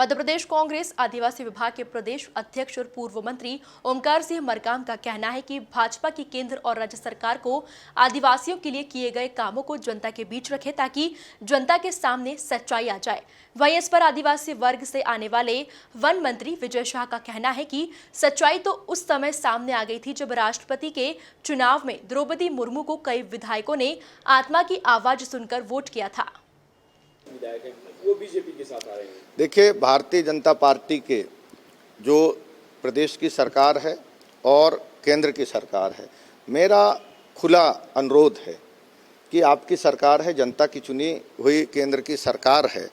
मध्य प्रदेश कांग्रेस आदिवासी विभाग के प्रदेश अध्यक्ष और पूर्व मंत्री ओमकार सिंह मरकाम का कहना है कि भाजपा की केंद्र और राज्य सरकार को आदिवासियों के लिए किए गए कामों को जनता के बीच रखे ताकि जनता के सामने सच्चाई आ जाए। वहीं इस पर आदिवासी वर्ग से आने वाले वन मंत्री विजय शाह का कहना है कि सच्चाई तो उस समय सामने आ गई थी जब राष्ट्रपति के चुनाव में द्रौपदी मुर्मू को कई विधायकों ने आत्मा की आवाज सुनकर वोट किया था। वो बीजेपी के साथ आ रहे हैं। देखिए, भारतीय जनता पार्टी के जो प्रदेश की सरकार है और केंद्र की सरकार है, मेरा खुला अनुरोध है कि आपकी सरकार है, जनता की चुनी हुई केंद्र की सरकार है,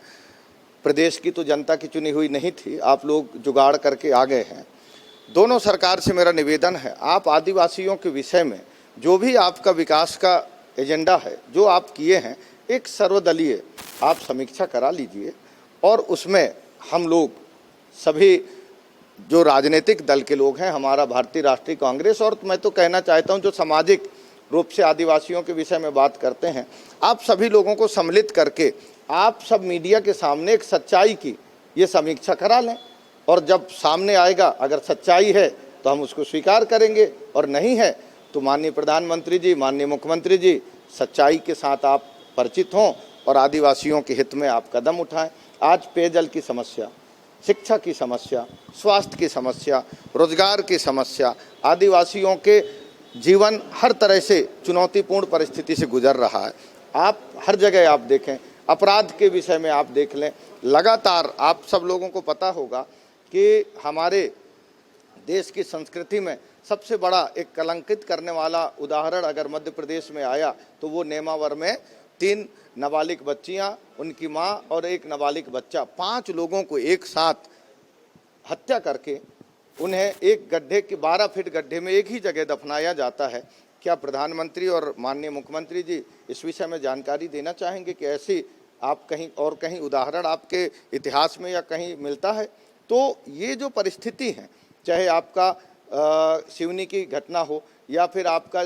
प्रदेश की तो जनता की चुनी हुई नहीं थी, आप लोग जुगाड़ करके आ गए हैं। दोनों सरकार से मेरा निवेदन है, आप आदिवासियों के विषय में जो भी आपका विकास का एजेंडा है, जो आप किए हैं, एक सर्वदलीय आप समीक्षा करा लीजिए और उसमें हम लोग सभी जो राजनीतिक दल के लोग हैं, हमारा भारतीय राष्ट्रीय कांग्रेस, और मैं तो कहना चाहता हूं जो सामाजिक रूप से आदिवासियों के विषय में बात करते हैं, आप सभी लोगों को सम्मिलित करके आप सब मीडिया के सामने एक सच्चाई की ये समीक्षा करा लें और जब सामने आएगा, अगर सच्चाई है तो हम उसको स्वीकार करेंगे और नहीं है तो माननीय प्रधानमंत्री जी, माननीय मुख्यमंत्री जी, सच्चाई के साथ आप परिचित हों और आदिवासियों के हित में आप कदम उठाएं। आज पेयजल की समस्या, शिक्षा की समस्या, स्वास्थ्य की समस्या, रोजगार की समस्या, आदिवासियों के जीवन हर तरह से चुनौतीपूर्ण परिस्थिति से गुजर रहा है। आप हर जगह आप देखें, अपराध के विषय में आप देख लें, लगातार आप सब लोगों को पता होगा कि हमारे देश की संस्कृति में सबसे बड़ा एक कलंकित करने वाला उदाहरण अगर मध्य प्रदेश में आया तो वो नेमावर में 3 नाबालिग बच्चियां, उनकी मां और एक नाबालिग बच्चा, 5 लोगों को एक साथ हत्या करके उन्हें एक गड्ढे के 12 फीट गड्ढे में एक ही जगह दफनाया जाता है। क्या प्रधानमंत्री और माननीय मुख्यमंत्री जी इस विषय में जानकारी देना चाहेंगे कि ऐसी आप कहीं उदाहरण आपके इतिहास में या कहीं मिलता है? तो ये जो परिस्थिति है, चाहे आपका सिवनी की घटना हो या फिर आपका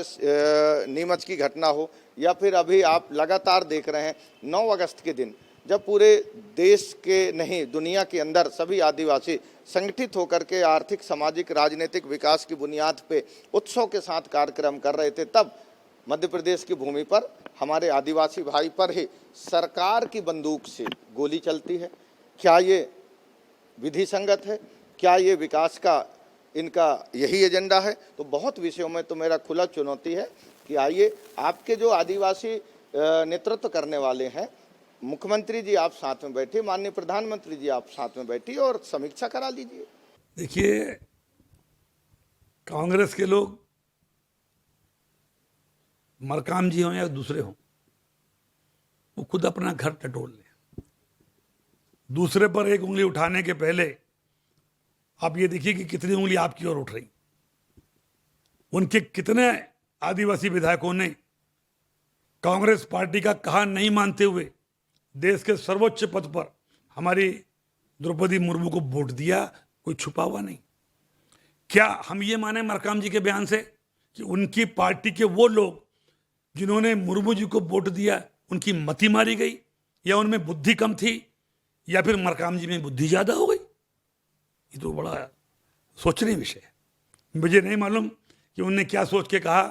नीमच की घटना हो या फिर अभी आप लगातार देख रहे हैं 9 अगस्त के दिन जब पूरे देश के नहीं दुनिया के अंदर सभी आदिवासी संगठित होकर के आर्थिक, सामाजिक, राजनीतिक विकास की बुनियाद पे उत्सव के साथ कार्यक्रम कर रहे थे, तब मध्य प्रदेश की भूमि पर हमारे आदिवासी भाई पर ही सरकार की बंदूक से गोली चलती है। क्या ये विधि संगत है? क्या ये विकास का इनका यही एजेंडा है? तो बहुत विषयों में तो मेरा खुला चुनौती है कि आइए, आपके जो आदिवासी नेतृत्व करने वाले हैं, मुख्यमंत्री जी आप साथ में बैठिए, माननीय प्रधानमंत्री जी आप साथ में बैठिए और समीक्षा करा लीजिए। देखिए, कांग्रेस के लोग, मरकाम जी हों या दूसरे हों, वो खुद अपना घर टटोल लें। दूसरे पर एक उंगली उठाने के पहले आप ये देखिए कि कितनी उंगली आपकी ओर उठ रही। उनके कितने आदिवासी विधायकों ने कांग्रेस पार्टी का कहा नहीं मानते हुए देश के सर्वोच्च पद पर हमारी द्रौपदी मुर्मू को वोट दिया, कोई छुपा हुआ नहीं। क्या हम ये माने मरकाम जी के बयान से कि उनकी पार्टी के वो लोग जिन्होंने मुर्मू जी को वोट दिया उनकी मति मारी गई, या उनमें बुद्धि कम थी, या फिर मरकाम जी में बुद्धि ज्यादा हो गई? ये तो बड़ा सोचने विषय है। मुझे नहीं मालूम कि उनने क्या सोच के कहा,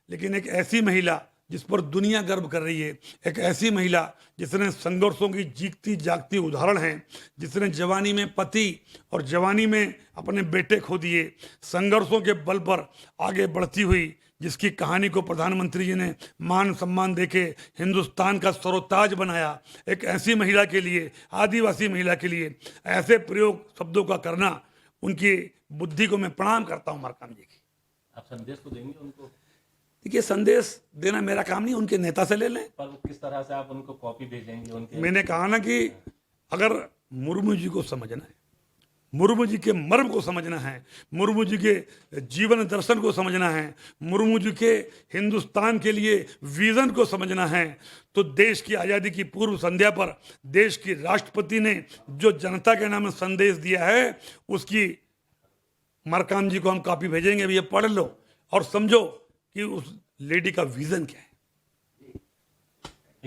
लेकिन एक ऐसी महिला जिस पर दुनिया गर्व कर रही है, एक ऐसी महिला जिसने संघर्षों की जीतती जागती उदाहरण है, जिसने जवानी में पति और जवानी में अपने बेटे खो दिए, संघर्षों के बल पर आगे बढ़ती हुई, जिसकी कहानी को प्रधानमंत्री जी ने मान सम्मान देके हिंदुस्तान का सरोताज बनाया, एक ऐसी महिला के लिए, आदिवासी महिला के लिए ऐसे प्रयोग शब्दों का करना, उनकी बुद्धि को मैं प्रणाम करता हूं मरकाम जी की। आप संदेश तो देंगे उनको? देखिए, संदेश देना मेरा काम नहीं, उनके नेता से ले लें। पर किस तरह से आप उनको कॉपी भेजेंगे उनके? मैंने कहा ना कि अगर मुर्मू जी को समझना है, मुर्मू जी के मर्म को समझना है, मुर्मू जी के जीवन दर्शन को समझना है, मुर्मू जी के हिंदुस्तान के लिए विजन को समझना है, तो देश की आज़ादी की पूर्व संध्या पर देश की राष्ट्रपति ने जो जनता के नाम में संदेश दिया है, उसकी मरकाम जी को हम कॉपी भेजेंगे। अभी ये पढ़ लो और समझो कि उस लेडी का विजन क्या है।